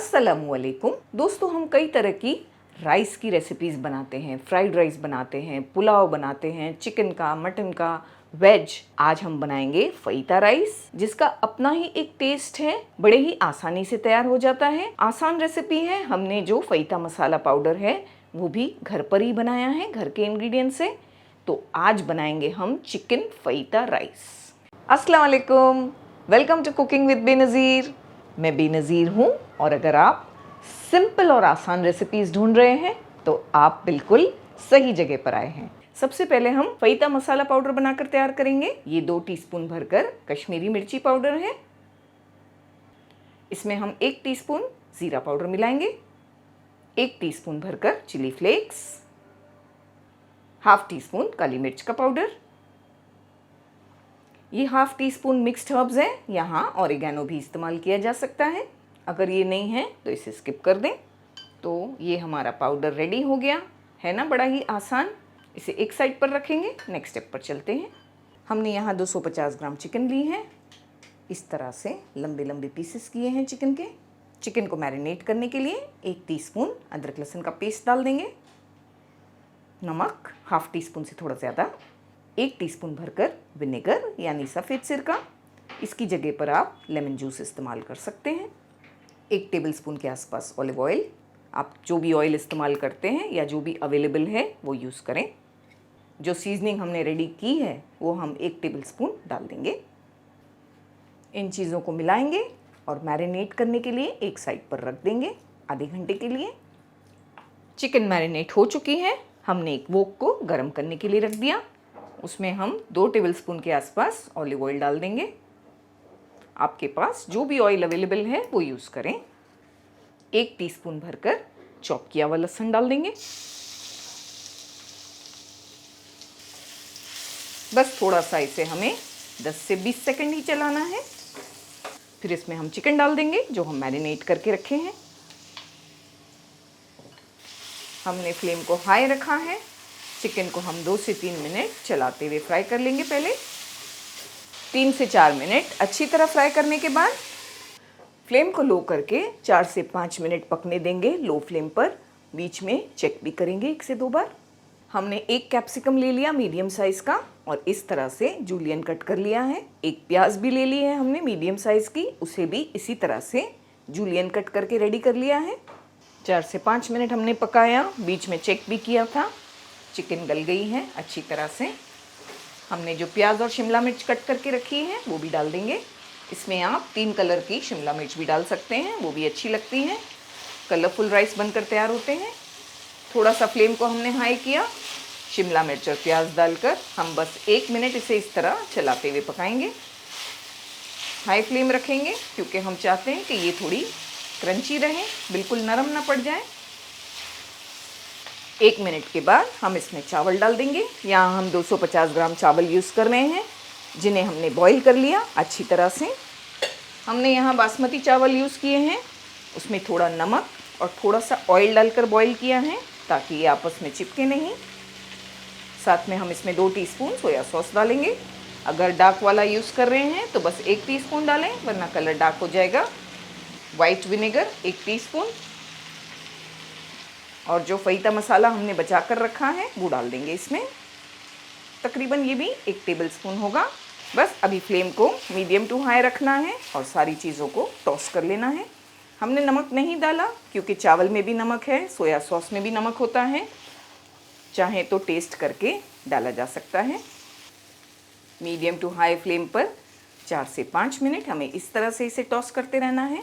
अस्सलामुअलैकुम दोस्तों, हम कई तरह की राइस की रेसिपीज़ बनाते हैं। फ्राइड राइस बनाते हैं, पुलाव बनाते हैं, चिकन का, मटन का, वेज। आज हम बनाएंगे फईता राइस, जिसका अपना ही एक टेस्ट है। बड़े ही आसानी से तैयार हो जाता है, आसान रेसिपी है। हमने जो फईता मसाला पाउडर है वो भी घर पर ही बनाया है, घर के इंग्रेडिएंट से। तो आज बनाएंगे हम चिकन फईता राइस। अस्सलाम वालेकुम, welcome to cooking with Benazir. मैं बेनज़ीर हूँ और अगर आप सिंपल और आसान रेसिपीज़ ढूंढ रहे हैं तो आप बिल्कुल सही जगह पर आए हैं। सबसे पहले हम फईता मसाला पाउडर बनाकर तैयार करेंगे। ये 2 टीस्पून भरकर कश्मीरी मिर्ची पाउडर है। इसमें हम 1 टीस्पून ज़ीरा पाउडर मिलाएंगे, 1 टीस्पून भरकर चिली फ्लेक्स, हाफ टीस्पून काली मिर्च का पाउडर। ये हाफ टीस्पून मिक्स्ड हर्ब्स है, यहाँ ऑरिगेनो भी इस्तेमाल किया जा सकता है। अगर ये नहीं है तो इसे स्किप कर दें। तो ये हमारा पाउडर रेडी हो गया है ना, बड़ा ही आसान। इसे एक साइड पर रखेंगे, नेक्स्ट स्टेप पर चलते हैं। हमने यहाँ 250 ग्राम चिकन ली है। इस तरह से लंबे लंबे पीसेस किए हैं चिकन के। चिकन को मैरिनेट करने के लिए 1 टीस्पून अदरक लहसुन का पेस्ट डाल देंगे। नमक हाफ टीस्पून से थोड़ा ज़्यादा, 1 टीस्पून भरकर विनेगर यानी सफ़ेद सिरका। इसकी जगह पर आप लेमन जूस इस्तेमाल कर सकते हैं। 1 टेबलस्पून के आसपास ऑलिव ऑयल। आप जो भी ऑयल इस्तेमाल करते हैं या जो भी अवेलेबल है वो यूज़ करें। जो सीजनिंग हमने रेडी की है वो हम 1 टेबलस्पून डाल देंगे। इन चीज़ों को मिलाएंगे और मैरिनेट करने के लिए एक साइड पर रख देंगे आधे घंटे के लिए। चिकन मैरिनेट हो चुकी है। हमने एक वोक को गर्म करने के लिए रख दिया। उसमें हम 2 टेबलस्पून के आसपास ऑलिव ऑयल डाल देंगे। आपके पास जो भी ऑयल अवेलेबल है वो यूज़ करें। 1 टीस्पून भरकर चॉप किया हुआ लहसुन डाल देंगे। बस थोड़ा सा इसे हमें 10 से 20 सेकंड ही चलाना है। फिर इसमें हम चिकन डाल देंगे जो हम मैरिनेट करके रखे हैं। हमने फ्लेम को हाई रखा है। चिकन को हम 2 से 3 मिनट चलाते हुए फ्राई कर लेंगे। पहले 3 से 4 मिनट अच्छी तरह फ्राई करने के बाद फ्लेम को लो करके 4 से 5 मिनट पकने देंगे लो फ्लेम पर। बीच में चेक भी करेंगे 1 से 2 बार। हमने 1 कैप्सिकम ले लिया मीडियम साइज़ का और इस तरह से जूलियन कट कर लिया है। 1 प्याज भी ले ली है हमने मीडियम साइज़ की, उसे भी इसी तरह से जूलियन कट करके रेडी कर लिया है। 4 से 5 मिनट हमने पकाया, बीच में चेक भी किया था। चिकन गल गई है अच्छी तरह से। हमने जो प्याज और शिमला मिर्च कट करके रखी है वो भी डाल देंगे। इसमें आप 3 कलर की शिमला मिर्च भी डाल सकते हैं, वो भी अच्छी लगती हैं। कलरफुल राइस बनकर तैयार होते हैं। थोड़ा सा फ्लेम को हमने हाई किया। शिमला मिर्च और प्याज डालकर हम बस 1 मिनट इसे इस तरह चलाते हुए पकाएंगे। हाई फ्लेम रखेंगे क्योंकि हम चाहते हैं कि ये थोड़ी क्रंची रहे, बिल्कुल नरम ना पड़ जाए। 1 मिनट के बाद हम इसमें चावल डाल देंगे। यहाँ हम 250 ग्राम चावल यूज़ कर रहे हैं, जिन्हें हमने बॉईल कर लिया अच्छी तरह से। हमने यहाँ बासमती चावल यूज़ किए हैं। उसमें थोड़ा नमक और थोड़ा सा ऑयल डालकर बॉईल किया है ताकि ये आपस में चिपके नहीं। साथ में हम इसमें 2 टीस्पून सोया सॉस डालेंगे। अगर डार्क वाला यूज़ कर रहे हैं तो बस 1 टीस्पून डालें, वरना कलर डार्क हो जाएगा। वाइट विनेगर 1 टीस्पून और जो फईता मसाला हमने बचा कर रखा है वो डाल देंगे इसमें। तकरीबन ये भी 1 टेबलस्पून होगा। बस अभी फ्लेम को मीडियम टू हाई रखना है और सारी चीज़ों को टॉस कर लेना है। हमने नमक नहीं डाला क्योंकि चावल में भी नमक है, सोया सॉस में भी नमक होता है। चाहे तो टेस्ट करके डाला जा सकता है। मीडियम टू हाई फ्लेम पर 4 से 5 मिनट हमें इस तरह से इसे टॉस करते रहना है।